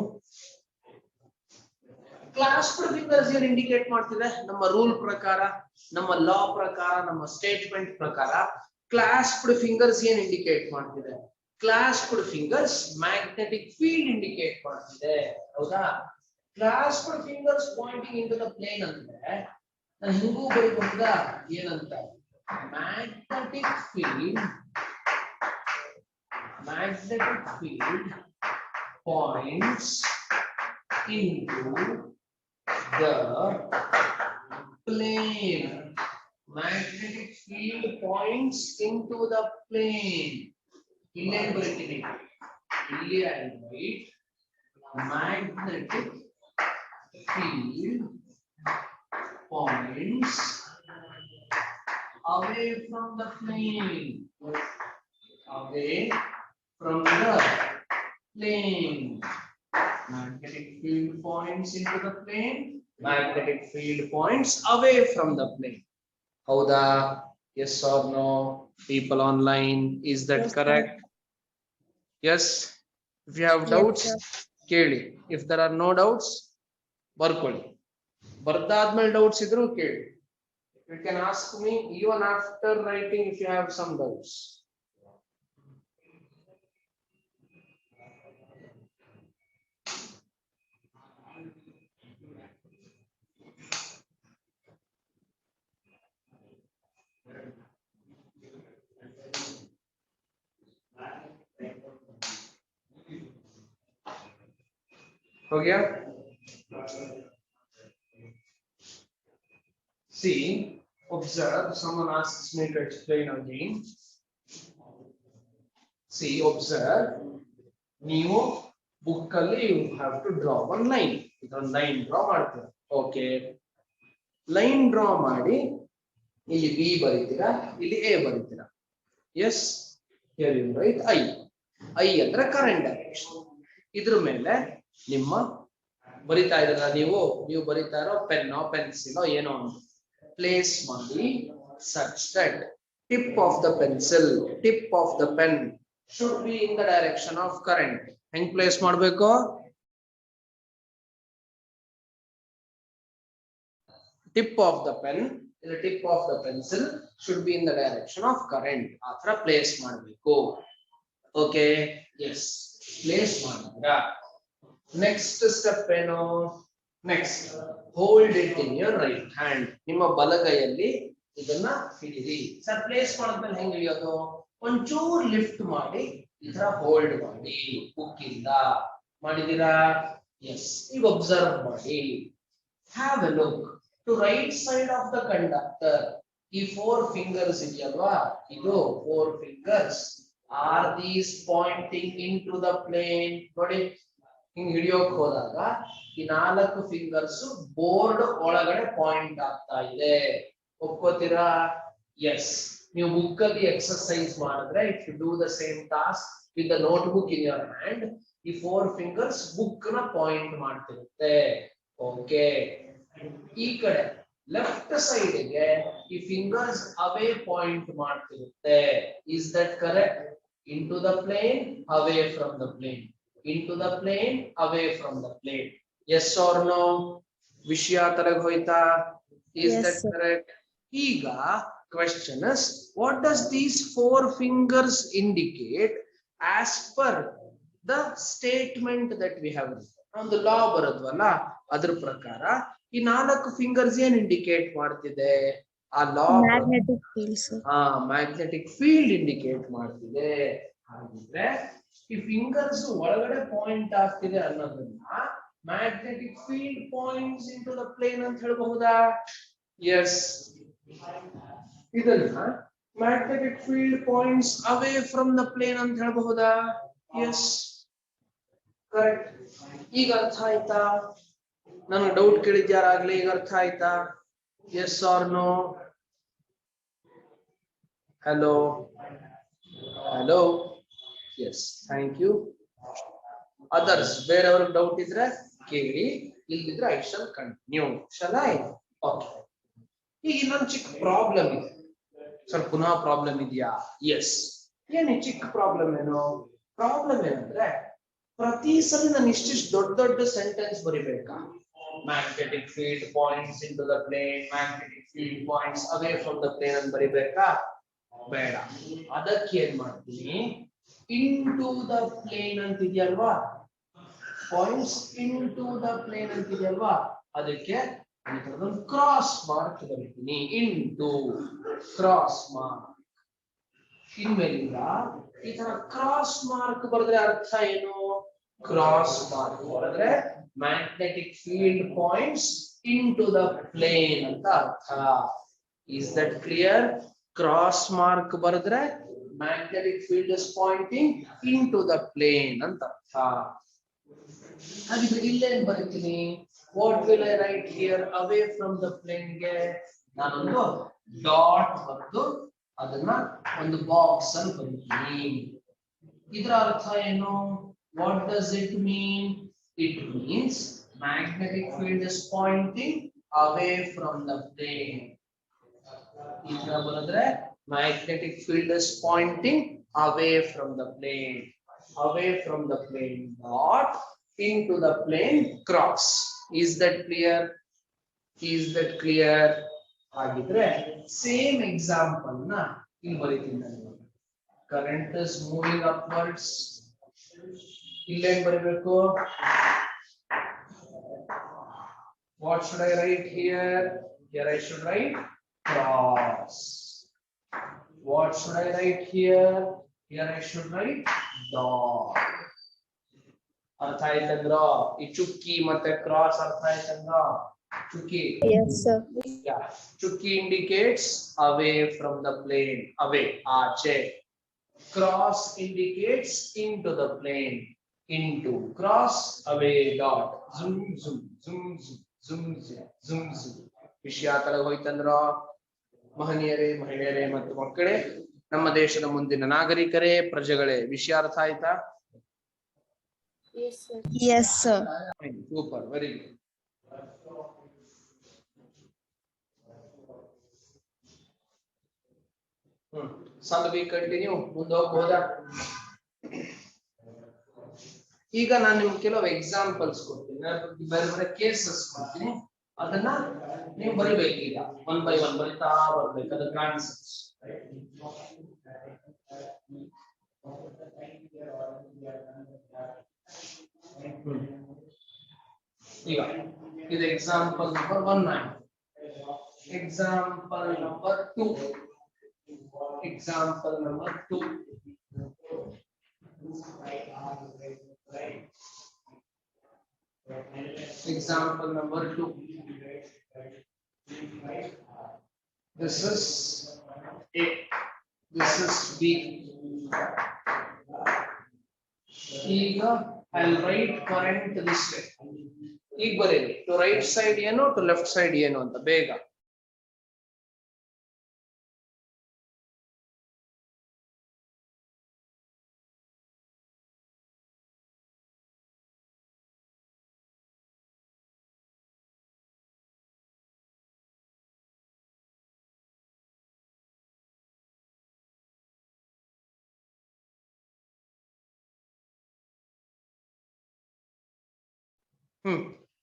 ಕ್ಲಾಸ್ಪ್ಡ್ ಫಿಂಗರ್ಸ್ ಏನ್ ಇಂಡಿಕೇಟ್ ಮಾಡ್ತಿದೆ ನಮ್ಮ ರೂಲ್ ಪ್ರಕಾರ ನಮ್ಮ ಲಾ ಪ್ರಕಾರ ನಮ್ಮ ಸ್ಟೇಟ್ಮೆಂಟ್ ಪ್ರಕಾರ ಕ್ಲಾಸ್ಪ್ಡ್ ಫಿಂಗರ್ಸ್ ಏನ್ ಇಂಡಿಕೇಟ್ ಮಾಡ್ತಿದೆ clasped fingers magnetic field indicate ಮಾಡ್ತಿದೆ ಹೌದಾ clasped fingers pointing into the plane ಅಂದ್ರೆ ನಾನು ಹಿಂಗೂ ಬರೀಬಹುದಾ ಏನಂತ magnetic field points into the plane magnetic field points into the plane illen baritini illi I write magnetic field points away from the plane away from the plane magnetic field points into the plane magnetic field points away from the plane howda yes or no people online is that Yes, correct yes if you have doubts sir. keli if there are no doubts barkoli bardadmel doubts idru keli you can ask me even after writing if you have some doubts हो गया see observe someone asks me to explain again see observe ನೀವು book ಅಲ್ಲಿ you have to draw one line ಇದೊಂದು line draw ಮಾಡ್ತೀರಾ okay line draw ಮಾಡಿ ಇಲ್ಲಿ B ಬರೀತೀರಾ ಇಲ್ಲಿ ಎ ಬರೀತೀರಾ yes here you write I ಅಂದ್ರೆ ಕರೆಂಟ್ ಡೈರೆಕ್ಷನ್ ಇದ್ರ ಮೇಲೆ ನಿಮ್ಮ ಬರಿತಾ ಇದ್ರ ನೀವು ಬರಿತಾ ಇರೋ ಪೆನ್ ಪೆನ್ಸಿಲ್ ಏನೋ ಒಂದು ಪ್ಲೇಸ್ ಮಾಡಿ such that tip of the pencil tip of the pen should be in the direction of current ಹೆಂಗ್ ಪ್ಲೇಸ್ ಮಾಡಬೇಕು tip of the pen the tip of the pencil should be in the direction of current ಆತರ place ಮಾಡಬೇಕು okay yes place ಮಾಡಿದ್ರಾ next step ಏನು next hold it in your right hand ನಿಮ್ಮ ಬಲಗೈಯಲ್ಲಿ ಇದನ್ನ ಹಿಡಿರಿ sir place ಮಾಡಿದ್ಮೇಲೆ ಹೆಂಗ್ ಹಿಡಿಯೋದು ಒಂಚೂರು ಲಿಫ್ಟ್ ಮಾಡಿ ಇದರ ಹೋಲ್ಡ್ ಮಾಡಿ ಬುಕ್ ಇಂದ ಮಾಡಿದೀರಾ ಎಸ್ ಈಗ ಒಬ್ಸರ್ವ್ ಮಾಡಿ have a look to right side of the conductor ಈ 4 fingers ಇದೆಯಲ್ವಾ ಇದು 4 fingers are these pointing into the plane ನೋಡಿ ಹಿಂಗ್ ಹಿಡಿಯೋಕ್ ಹೋದಾಗ ಈ 4 ಫಿಂಗರ್ಸ್ ಬೋರ್ಡ್ ಒಳಗಡೆ ಪಾಯಿಂಟ್ ಆಗ್ತಾ ಇದೆ ಒಪ್ಕೋತೀರಾ ಎಸ್ ನೀವು ಬುಕ್ ಅಲ್ಲಿ ಎಕ್ಸರ್ಸೈಸ್ ಮಾಡಿದ್ರೆ if you do the same task with the notebook in your hand ಈ 4 ಫಿಂಗರ್ಸ್ ಬುಕ್ ನ ಪಾಯಿಂಟ್ ಮಾಡ್ತಿರುತ್ತೆ ಓಕೆ ಈ ಕಡೆ ಲೆಫ್ಟ್ ಸೈಡ್ ಗೆ ಈ ಫಿಂಗರ್ಸ್ ಅವೇ ಪಾಯಿಂಟ್ ಮಾಡ್ತಿರುತ್ತೆ is that correct into the plane away from the plane into the plane away from the plane yes or no vishya tarag hoita is Yes, that sir. correct ಈಗ question is, what does these four fingers indicate as per the statement that we have written? ಒಂದು ಲಾ ಬರೋದ್ವಲ್ಲ ಅದ್ರ ಪ್ರಕಾರ ಈ 4 fingers ಏನ್ indicate ಮಾಡ್ತಿದೆ? ಆ ಲಾ Magnetic field, sir. Magnetic field indicate ಮಾಡ್ತಿದೆ. ಹಾಗಿದ್ರೆ ಈ ಫಿಂಗರ್ಸ್ ಒಳಗಡೆ ಪಾಯಿಂಟ್ ಆಗ್ತಿದೆ ಅನ್ನೋದನ್ನ magnetic field points into the plane ಅಂತ ಹೇಳಬಹುದಾ? ಎಸ್. ಇದನ್ನ magnetic field points away from the plane ಅಂತ ಹೇಳಬಹುದಾ? Yes, correct. ಈಗ ಅರ್ಥ ಆಯ್ತಾ? ನನಗೆ ಡೌಟ್ ಕೇಳಿದ್ಯಾರಾಗ್ಲಿ? ಈಗ ಅರ್ಥ ಆಯ್ತಾ? Yes or no? Hello hello. Yes, thank you. Others ಬೇರೆಯವ್ರಿಗೆ ಡೌಟ್ ಇದ್ರೆ ಕೇಳಿ, ಇಲ್ದಿದ್ರೆ I shall continue. Shall I? Okay. ಈಗ ಇನ್ನೊಂದು ಚಿಕ್ಕ ಪ್ರಾಬ್ಲಮ್ ಇದೆ. ಸರ್ ಪುನಃ ಪ್ರಾಬ್ಲಮ್ ಇದೆಯಾ? ಎಸ್. ಏನು ಚಿಕ್ಕ ಪ್ರಾಬ್ಲಮ್? ಏನು ಪ್ರಾಬ್ಲಮ್ ಏನಂದ್ರೆ, ಪ್ರತಿ ಸಲ ನಾನು ಇಷ್ಟಿಷ್ಟು ದೊಡ್ಡ ದೊಡ್ಡ ಸೆಂಟೆನ್ಸ್ ಬರಿಬೇಕಾ? Magnetic field points into the plane, magnetic field points away from the plane ಅಂತ ಬರಿಬೇಕಾ? ಬೇಡ. ಅದಕ್ಕೆ ಏನ್ ಮಾಡ್ತೀನಿ, ಇಂಟು ದ ಪ್ಲೇನ್ ಅಂತಿದ್ಯಲ್ವಾ, ಪಾಯಿಂಟ್ಸ್ ಇಂಟು ದ ಪ್ಲೇನ್ ಅಂತಿದ್ಯಲ್ವಾ, ಅದಕ್ಕೆ ಕ್ರಾಸ್ ಮಾರ್ಕ್ ಬರೀತೀನಿ. Into cross mark. ಇನ್ಮೇಲಿಂದ ಈ ತರ ಕ್ರಾಸ್ ಮಾರ್ಕ್ ಬರೆದ್ರೆ ಅರ್ಥ ಏನು? ಕ್ರಾಸ್ ಮಾರ್ಕ್ ಬರೆದ್ರೆ magnetic field points into the plane ಅಂತ ಅರ್ಥ. Is that clear? Cross mark ಬರೆದ್ರೆ magnetic field is Poynting into the plane ಅಂತ ಅರ್ಥ. ಹಾಗಿದ್ರೆ ಇಲ್ಲೇನ್ ಬರೀತೀನಿ? What will I write here? Away from the plane ಗೆ ನಾನೊಂದು ಡಾಟ್ ಬರೆದು ಅದನ್ನ ಒಂದು ಬಾಕ್ಸ್ ಅಲ್ಲಿ ಬರೀತೀನಿ. ಇದರ ಅರ್ಥ ಏನು? What does it mean? It means magnetic field is pointing away from the plane. ಈ ತರ ಬರೆದ್ರೆ magnetic field is pointing away from the plane. Away from the plane dot into the plane cross. Is that clear? Is that clear? ಹಾಗಿದ್ರೆ same example ನ ಇಲ್ಲಿ ಬರೀತೀನಿ ನಾನು. Current is moving upwards. ಇಲ್ಲೇನ್ ಬರೀಬೇಕು? What should I write here? Here I should write cross. What should I write here? Here I should write dot. ಅರ್ಥ ಆಯ್ತಂದ್ರ? ಈ ಚುಕ್ಕಿ ಮತ್ತೆ ಕ್ರಾಸ್ ಅರ್ಥ ಆಯ್ತಂದ್ರ? ಚುಕ್ಕಿ, Yes, sir. ಚುಕ್ಕಿ indicates away from the plane, away ಆಚೆ. Cross indicates into the plane, into cross away dot. ಝುಮ್ ಝುಮ್ ಝುಮ್ ಝುಮ್ ಝುಮ್ ಝುಮ್ ಝುಮ್. ವಿಷಯ ತಲೆ ಹೋಯ್ತಂದ್ರ? ಮಹನೀಯರೇ, ಮಹಿಳೆಯರೇ ಮತ್ತು ಮಕ್ಕಳೇ, ನಮ್ಮ ದೇಶದ ಮುಂದಿನ ನಾಗರಿಕರೇ, ಪ್ರಜೆಗಳೇ, ವಿಷಯ ಅರ್ಥ ಆಯ್ತಾ? Yes, sir. Yes, sir. Super, very good. Shall we continue? ಮುಂದೆ ಹೋಗ್ಬೋದಾ? ಈಗ ನಾನು ನಿಮ್ಗೆ ಕೆಲವು ಎಕ್ಸಾಂಪಲ್ಸ್ ಕೊಡ್ತೀನಿ, ಬೇರೆ ಬೇರೆ ಕೇಸಸ್ ಕೊಡ್ತೀನಿ, ಅದನ್ನ ನೀವು ಬರಿಬೇಕು. ಈಗ ಒನ್ ಬೈ ಒನ್ ಬರಿತಾ ಬರ್ಬೇಕು, ಅದಕ್ಕೆ ಆನ್ಸರ್ಸ್. ಈಗ ಇದು example number 1. Example number 2. Example number 2. Example number 2. This is A. This is B. ಈಗ I'll write current this way. ಈಗ ಬರೀರಿ, to right side ಏನು, to left side ಏನು ಅಂತ ಬೇಗ.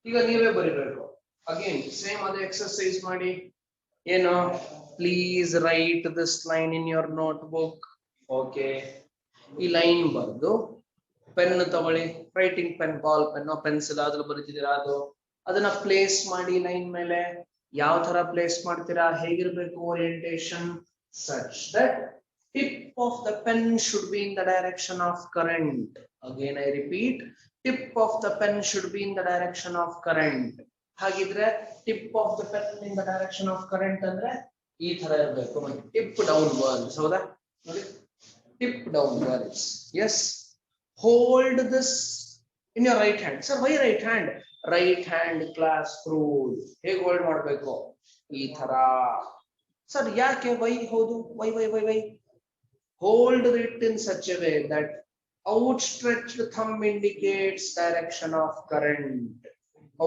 ಈಗ ನೀವೇ ಬರಿಬೇಕು. ಅಗೇನ್ ಸೇಮ್ ಅದೇ ಎಕ್ಸರ್ಸೈಸ್ ಮಾಡಿ. please write this line in your notebook. Okay, ಈ ಲೈನ್ ಬರ್ದು ಪೆನ್ ತಗೊಳ್ಳಿ, writing pen, ball pen, pencil ಅದ್ರಲ್ಲಿ ಬರೀತಿದ್ದೀರಾ ಅದು, ಅದನ್ನ ಪ್ಲೇಸ್ ಮಾಡಿ ಲೈನ್ ಮೇಲೆ. ಯಾವ ತರ ಪ್ಲೇಸ್ ಮಾಡ್ತೀರಾ, ಹೇಗಿರ್ಬೇಕು orientation, such that tip of the pen should be in the direction of current. Again I repeat, tip of the pen should be in the direction of current. ಹಾಗಿದ್ರೆ tip of the pen in the direction of current ಅಂದ್ರೆ ಈ ತರ ಇರಬೇಕು, tip downwards. ಹೌದಾ, ನೋಡಿ, tip downwards. Yes, hold this in your right hand. Sir, why right hand? Right hand clasp rule. ಹೇಗೆ hold ಮಾಡಬೇಕು, ಈ ತರ. ಸರ್ ಯಾಕೆ ವೈ, ಹೌದು, Y hold it in such a way that outstretched thumb indicates direction of current.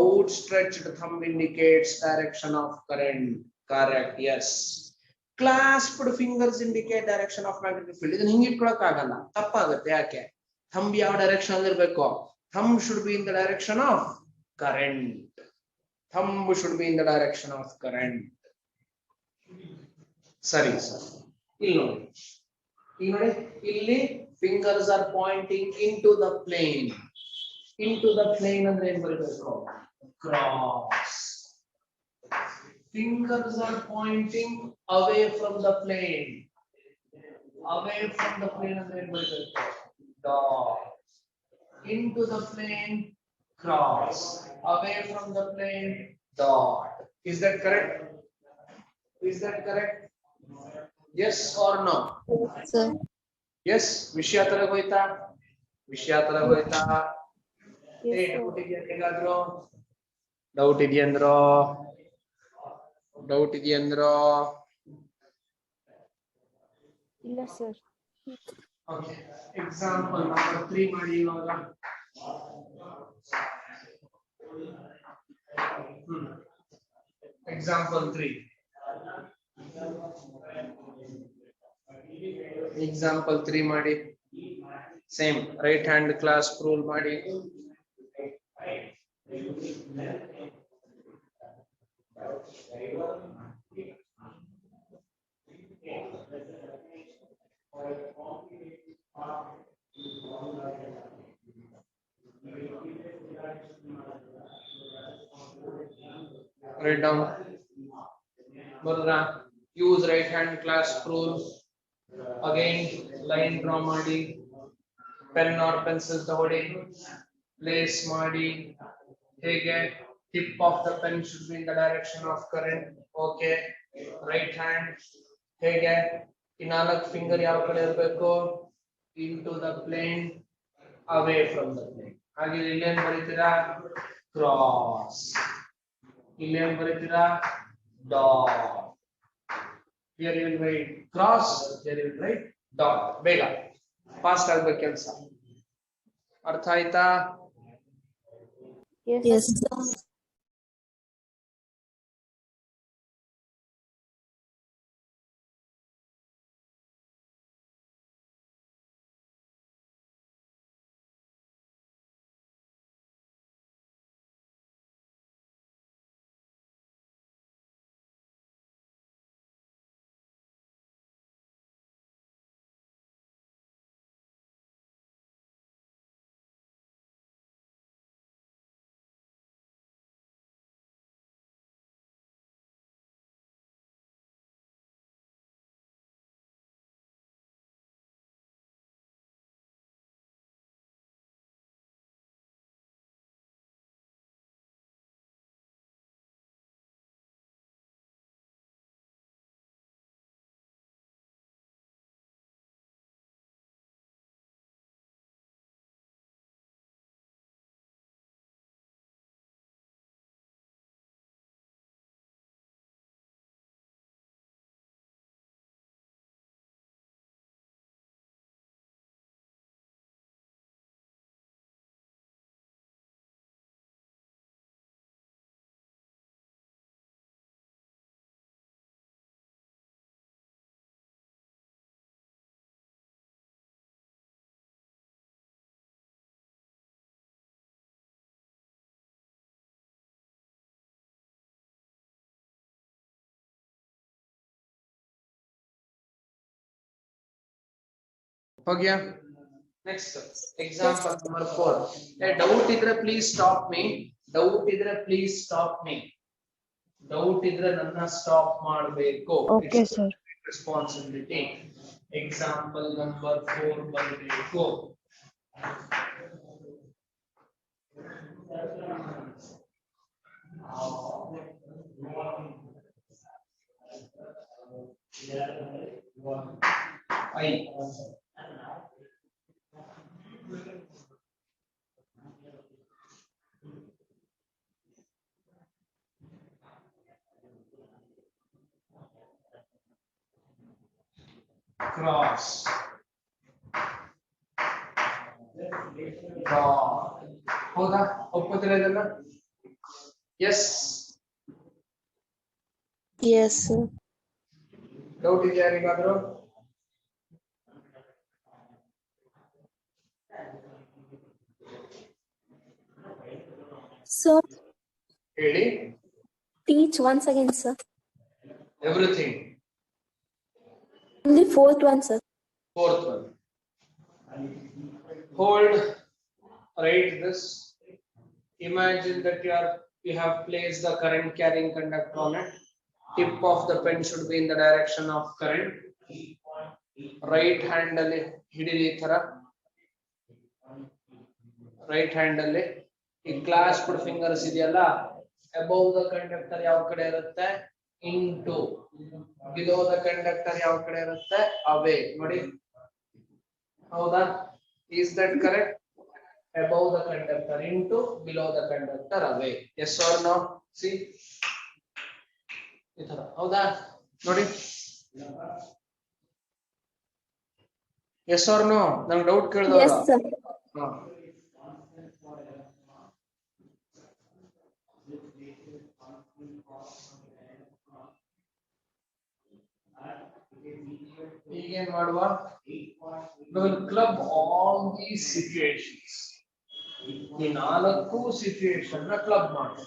Outstretched thumb indicates direction of current. Correct, yes. Clasped fingers indicate direction of magnetic field. ಇದನ್ನ ಹಿಂಗೆ ಇಟ್ಕೊಳಕ್ ಆಗಲ್ಲ, ತಪ್ಪಾಗುತ್ತೆ. ಯಾಕೆ, thumb ಯಾವ direction ಅಲ್ಲಿ ಇರಬೇಕು, thumb should be in the direction of current. Thumb should be in the direction of current. ಸರಿ sir, ಇಲ್ಲಿ fingers are pointing into the plane. Into the plane ಅಂದ್ರೆ ಏನ್ ಬರಬೇಕು, cross. Fingers are pointing away from the plane. Away from the plane ಅಂದ್ರೆ ಏನ್ ಬರಬೇಕು, dot. Into the plane, cross. Away from the plane, dot. Is that correct? Is that correct? Yes or no? Sir. Yes, ವಿಷಯ ತರ ಹೋಯ್ತಾ, ವಿಷಯ ತರ ಹೋಯ್ತಾ. Doubt ಇದೆಯಂದ್ರೋ, ಡೌಟ್ ಇದೆಯಂದ್ರೋ? ಇಲ್ಲ ಸರ್. ಓಕೆ, ಎಕ್ಸಾಂಪಲ್ ನಂಬರ್ 3 ಮಾಡಿ ಇವಾಗ. ಎಕ್ಸಾಂಪಲ್ 3. ಎಕ್ಸಾಂಪಲ್ 3 ಮಾಡಿ. ಸೇಮ್ ರೈಟ್ ಹ್ಯಾಂಡ್ ಕ್ಲಾಸ್ಪ್ ರೂಲ್ ಮಾಡಿ. Write down. Bardra, use right hand clasp rule. Again line draw ಮಾಡಿ, pen or pencil ತಗೊಳ್ಳಿ, place ಮಾಡಿ. ಹೇಗೆ, tip of the pen should be in the direction of current. Okay, right hand ಹೇಗೆ, ಈ 4 finger ಯಾವ ಕಡೆ ಇರಬೇಕು, into the plane, away from the plane. ಹಾಗೆ ಇಲ್ಲಿ ಏನು ಬರೀತೀರಾ, cross. ಇಲ್ಲಿ ಏನು ಬರೀತೀರಾ, dot. Here you will write cross, here you will write dot. ಬೇಗ ಫಾಸ್ಟ್ ಆಗಬೇಕು ಕೆಲಸ. ಅರ್ಥ ಆಯ್ತಾ? Yes. हो गया. Next example number 4. Hey, doubt idre please stop me. Doubt idre please stop me. Doubt idre nanna stop ಮಾಡಬೇಕು. Okay, sir. Responsibility. Example number 4 ಬರಬೇಕು. Cross. ಹೌದಾ ಒಪ್ಪುತ್ತೀರಾ ಇದನ್ನ? Yes. Yes, sir. ಡೌಟ್ ಇದೆಯಾ ಯಾರಿಗಾದ್ರೂ? Sir, ಹೇಳಿ. teach once again, sir. Everything. Only fourth one, sir. Fourth one. Hold. Write this. Imagine that you have placed the current carrying conductor on it. Tip of the pen should be in the direction of current. Right hand alli hidiri thara. Right hand alli ಈ clasped fingers ಇದೆಯಲ್ಲ above the conductor ಯಾವ ಕಡೆ ಇರುತ್ತೆ? Into. Below the conductor ಯಾವ ಕಡೆ ಇರುತ್ತೆ? Away. ನೋಡಿ. ಹೌದಾ? Is that correct? Above the conductor into, below the conductor away. Yes or no? See? ಈ ತರ ಹೌದಾ? ನೋಡಿ. Yes or no? ನಂಗೆ ಡೌಟ್ ಕೇಳಿದವರ? Yes, sir. ಈಗೇನ್ ಮಾಡುವ? We will club all these situations. ಈ ನಾಲ್ಕು ಸಿಚುಯೇಷನ್ ನ ಕ್ಲಬ್ ಮಾಡಿ.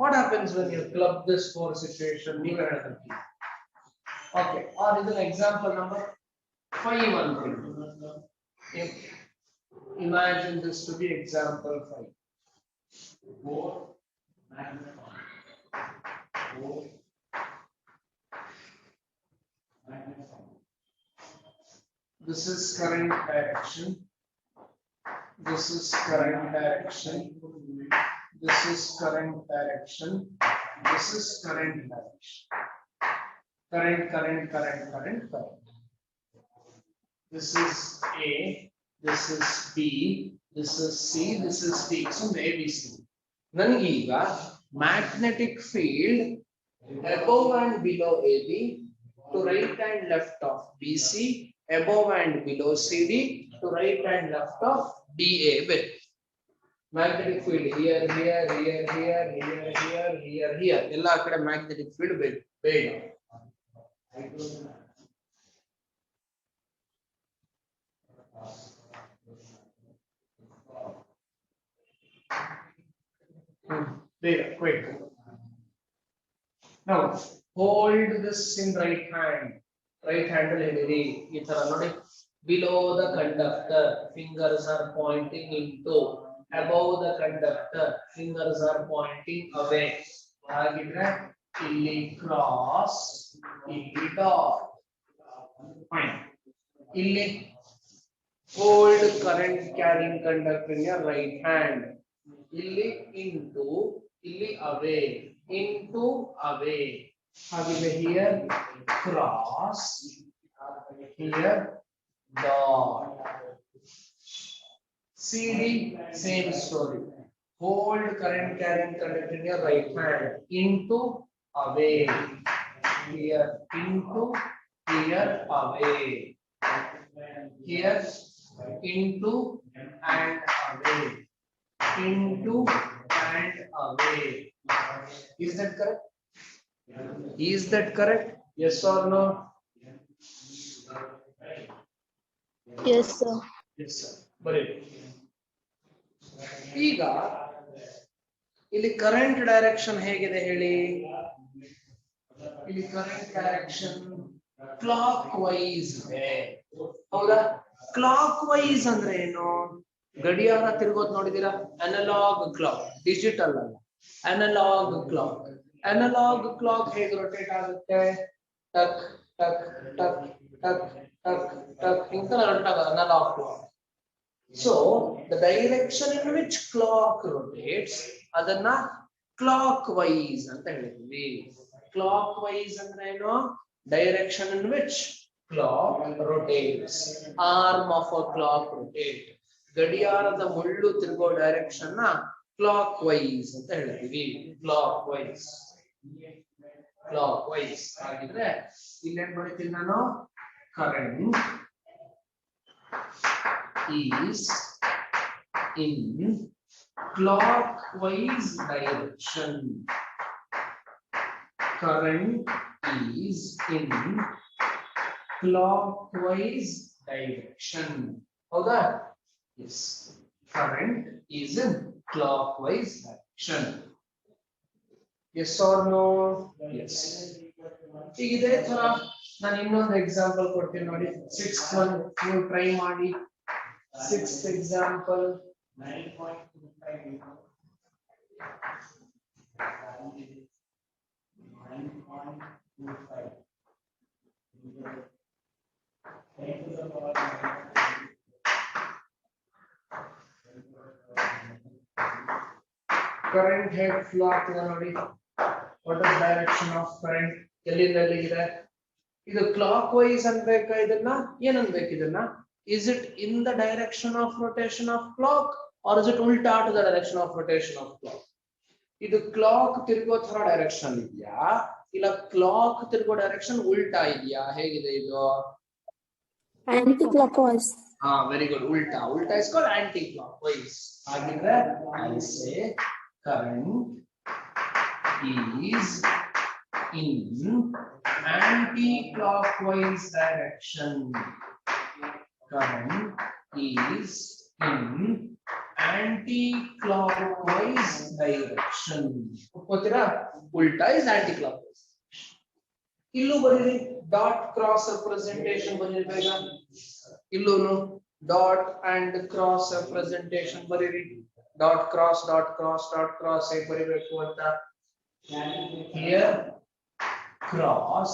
What happens when you club this four situation? ನೀವೇ ಹೇಳ್ತೀರಿ. Okay. Or ಇದನ್ನ example number 5 ಅನ್ಕೊಳ್ಳಿ. Imagine this to be example 5. This is current direction. This is current direction. This is current direction. This is current direction. Current. This is A. This is B. This is C. This is D. So ABC. ನನಗೆ ಈಗ magnetic field above and below AB, to right and left of BC, above and below CD, to right and left of DA. Magnetic field here. ಎಲ್ಲ ಕಡೆ magnetic field ಬೇಡ. Quick. Now hold this in right hand. Right hand alli ee tara nodi. Below the conductor, fingers are pointing into. Above the conductor, fingers are pointing away. Hagidre illi cross, illi dot. Fine. Illi hold current carrying conductor in your right hand. Illi into, illi away. Into, away. Hagidre here cross, here dot. CD, same story. Hold current carrying conductor in your right hand. Into, away. Here, into, here, away. Here, into and away. Into and away. Is that correct? Is that correct? Yes or no? Yes, sir. Yes, sir. Very good. ಈಗ ಇಲ್ಲಿ current direction ಹೇಗಿದೆ ಹೇಳಿ? ಇಲ್ಲಿ current direction clock wise ಇದೆ. ಹೌದಾ? Clock wise ಅಂದ್ರೆ ಏನು? ಗಡಿಯಾರ ತಿರುಗೋದು ನೋಡಿದೀರಾ? ಅನಲಾಗ್ ಕ್ಲಾಕ್, ಡಿಜಿಟಲ್ ಅಲ್ಲ, ಅನಲಾಗ್ ಕ್ಲಾಕ್. ಅನಲಾಗ್ ಕ್ಲಾಕ್ ಹೇಗೆ ರೊಟೇಟ್ ಆಗುತ್ತೆ? ಟಕ್ ಟಕ್ ಟಕ್ ಟಕ್ ಟಕ್ ಟಕ್ ಇಂತ ರೊಟೇಟ್ ಆಗುತ್ತೆ analog clock. So the direction in which clock rotates ಅದನ್ನ ಕ್ಲಾಕ್ ವೈಸ್ ಅಂತ ಹೇಳ್ತೀವಿ. ಕ್ಲಾಕ್ ವೈಸ್ ಅಂದ್ರೆ ಏನು? Direction in which clock rotates, arm of a clock rotate. ಗಡಿಯಾರದ ಮುಳ್ಳು ತಿರುಗೋ ಡೈರೆಕ್ಷನ್ ನ ಕ್ಲಾಕ್ ವೈಸ್ ಅಂತ ಹೇಳ್ತೀವಿ. ಕ್ಲಾಕ್ ವೈಸ್, ಕ್ಲಾಕ್ ವೈಸ್ ಆಗಿದ್ರೆ ಇಲ್ಲೇನ್ ಬರೀತೀನಿ ನಾನು? Current is in clockwise direction. Current is in clockwise direction. ಹೌದಾ? Yes. Current is in clockwise direction. Yes or no? Yes. ಈಗ ಇದೇ ತರ ನಾನು ಇನ್ನೊಂದು ಎಕ್ಸಾಂಪಲ್ ಕೊಡ್ತೀನಿ ನೋಡಿ. 6th one ನೀವು ಟ್ರೈ ಮಾಡಿ. 6th example. 9.25. Current head flow ಆಗ್ತಿದೆ ನೋಡಿ. What is direction of current? ಎಲ್ಲಿಂದ ಎಲ್ಲಿಗಿದೆ? ಇದು ಕ್ಲಾಕ್ ವೈಸ್ ಅನ್ಬೇಕಾ? ಇದನ್ನ ಏನ್ ಅನ್ಬೇಕು? ಇದನ್ನ is it in the direction of rotation of clock or is it ulta to the direction of rotation of clock? ಇದು clock ತಿರುಗೋ ತರ ಡೈರೆಕ್ಷನ್ ಇದೆಯಾ ಇಲ್ಲ ಕ್ಲಾಕ್ ತಿರುಗೋ ಡೈರೆಕ್ಷನ್ ಉಲ್ಟಾ ಇದೆಯಾ? ಹೇಗಿದೆ ಇದು? Anti clockwise. ಹಾ, ವೆರಿ ಗುಡ್. ಉಲ್ಟಾ. ಉಲ್ಟಾ is called anti clockwise. ಹಾಗಿದ್ರೆ I say current is in anti-clockwise direction. Current is in anti-clockwise direction. ಗೊತ್ತಿರಾ? ಉಲ್ಟಾ is anti-clockwise. ಇಲ್ಲೂ ಬರೀರಿ ಡಾಟ್ ಕ್ರಾಸ್ ರೆಪ್ರೆಸೆಂಟೇಷನ್ ಬರೀರ್ಬೇಕ. ಇಲ್ಲೂನು ಡಾಟ್ ಅಂಡ್ ಕ್ರಾಸ್ ರೆಪ್ರೆಸೆಂಟೇಷನ್ ಬರೀರಿ. Dot cross dot cross dot cross ಹೇಗೆ ಬರೀಬೇಕು ಅಂತ. Here cross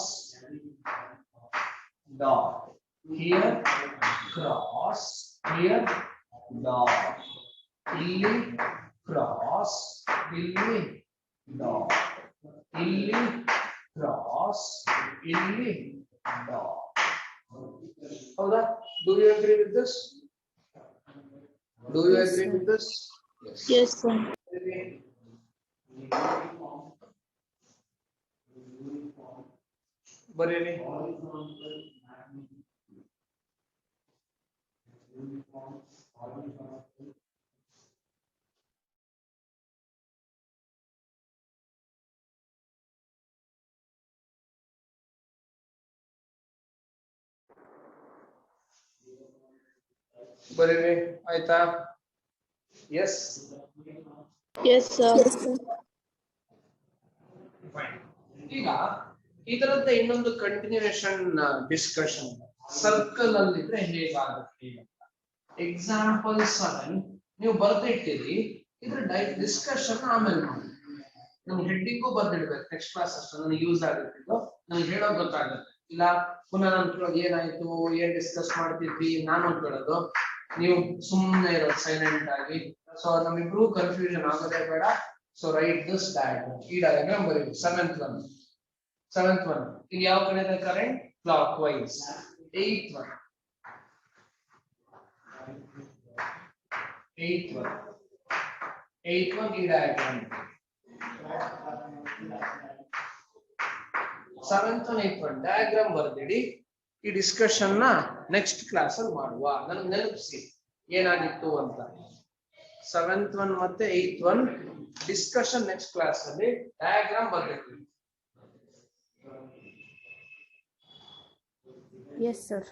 dot, here cross, here dot, ಇಲ್ಲಿ cross, ಇಲ್ಲಿ dot, ಇಲ್ಲಿ cross, ಇಲ್ಲಿ dot. ಹೌದಾ? Do you agree with this? Do you agree with this? Yes, sir. ಬರೀರಿ. ಬರೀರಿ. ಆಯ್ತಾ? ಎಸ್. Yes, sir. ಈಗ ಇದರದ್ದೇ ಇನ್ನೊಂದು ಕಂಟಿನ್ಯೂಯೇಷನ್ ಡಿಸ್ಕಷನ್ ಸರ್ಕಲ್ ಅಲ್ಲಿ ಇದ್ರೆ ಹೇಗಾಗುತ್ತೆ ಅಂತ. ಎಕ್ಸಾಂಪಲ್ 7 ನೀವು ಬರ್ದಿಟ್ಟಿರಿ. ಇದ್ರ ಡಿಸ್ಕಷನ್ ಆಮೇಲೆ ಮಾಡಿ. ನಮ್ಗೆ ಹೆಡ್ಡಿಂಗು ಬರ್ದಿಡ್ಬೇಕು. ನೆಕ್ಸ್ಟ್ ಕ್ಲಾಸ್ ಅಷ್ಟು ನನಗೆ ಯೂಸ್ ಆಗುತ್ತಿದ್ದು ನನಗೆ ಹೇಳೋದು ಗೊತ್ತಾಗುತ್ತೆ. ಇಲ್ಲ ಪುನಃ ನಾನು ಕೇಳೋದು ಏನಾಯ್ತು, ಏನ್ ಡಿಸ್ಕಸ್ ಮಾಡ್ತಿದ್ವಿ ನಾನು ಕೇಳೋದು, ನೀವು ಸುಮ್ಮನೆ ಇರೋದು ಸೈಲೆಂಟ್ ಆಗಿ. ಸೊ ನಮ್ಮಿಬ್ರು ಕನ್ಫ್ಯೂಷನ್ ಆಗೋದೇ ಬೇಡ. So write this diagram. ಈ ಡಯಾಗ್ರಾಮ್ ಬರೀರಿ. 7th one ಇಲ್ಲಿ ಯಾವ ಕಡೆ ಇದೆ ಕರೆಂಟ್? Clockwise. 8th one ಈ diagram. 7th one 8th one diagram ಬರ್ದಿಡಿ. ಈ ಡಿಸ್ಕಷನ್ ನ ನೆಕ್ಸ್ಟ್ ಕ್ಲಾಸ್ ಅಲ್ಲಿ ಮಾಡುವ. ನನಗೆ ನೆನಪಿಸಿ ಏನಾಗಿತ್ತು ಅಂತ. 7th one ಮತ್ತೆ 8th one discussion next class ಅಲ್ಲಿ ಡಯಾಗ್ರಾಮ್ ಬರ್ದಿರ್ತೀವಿ. Yes, sir.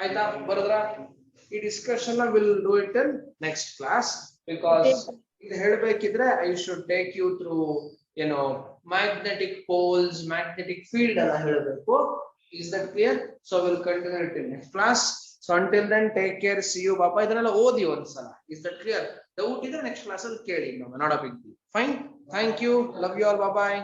ಆಯ್ತಾ ಬರದ್ರ ಈ discussion will do it in next class because ಇದು ಹೇಳಬೇಕಿದ್ರೆ I should take you through ಏನೋ ಮ್ಯಾಗ್ನೆಟಿಕ್ ಪೋಲ್ಸ್ ಮ್ಯಾಗ್ನೆಟಿಕ್ ಫೀಲ್ಡ್ ಎಲ್ಲ ಹೇಳಬೇಕು. Is that clear? So we'll continue it in next class. So until then, take care. See you. Papa, ಇದನ್ನೆಲ್ಲ ಓದಿ ಒಂದ್ಸಲ. Is that clear? Doubt ಇದ್ರೆ next class ಅಲ್ಲಿ ಕೇಳಿ. Not a big deal. Fine. Thank you. Love you all. Bye bye.